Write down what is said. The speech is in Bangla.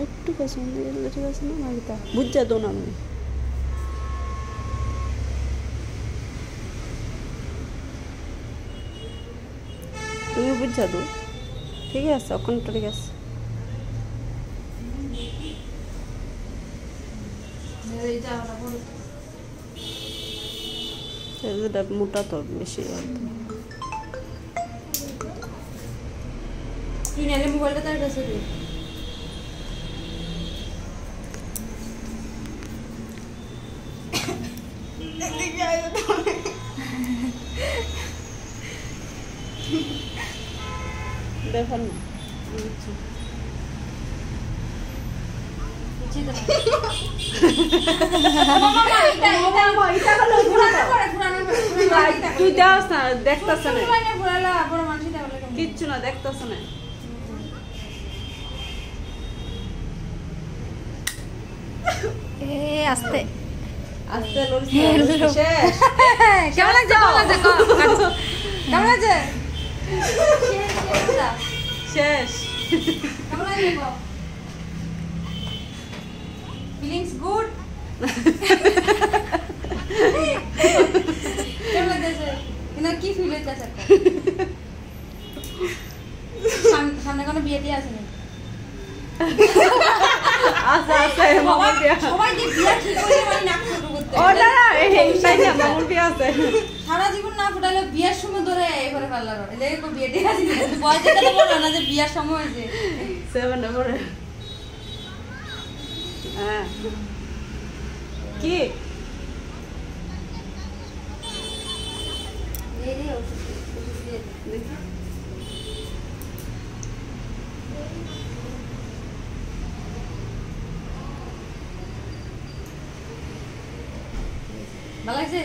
একটু পছন্দ গেলে ঠিক আছে না মারিতা বুঝছা তো না আমি তুমি বুঝছা তো ঠিক আছে এখন ঠিক আছে মোটা তো বেশি তুই নালে মোবাইলটা তার কাছে দে দেখুন তুই যাস না দেখতেছ না কিচ্ছু না দেখতেছ না আস্তে আস্তে কেমন লাগছে কেমন লাগছে শেষ কেমন লাগছে ফিলিংস গুড কেমন লাগছে না কি ফিল হইতেছে সামনে কোনো বিয়ে দিয়ে আছে না আচ্ছা আচ্ছা সবাই যে বিয়ে ঠিক করে মানে নাক ছোট করতে ও না এই না মামুর বিয়ে আছে সারা জীবন না ফুটালে বিয়ের সময় ধরে এই করে ফেললা করে এলে কো বিয়ে দিয়ে আছে বয়স যেটা বলো না যে বিয়ের সময় হয়েছে 7 এবারে হ্যাঁ কি এই রে ওষুধ দিয়ে দেখি ভালো লাগছে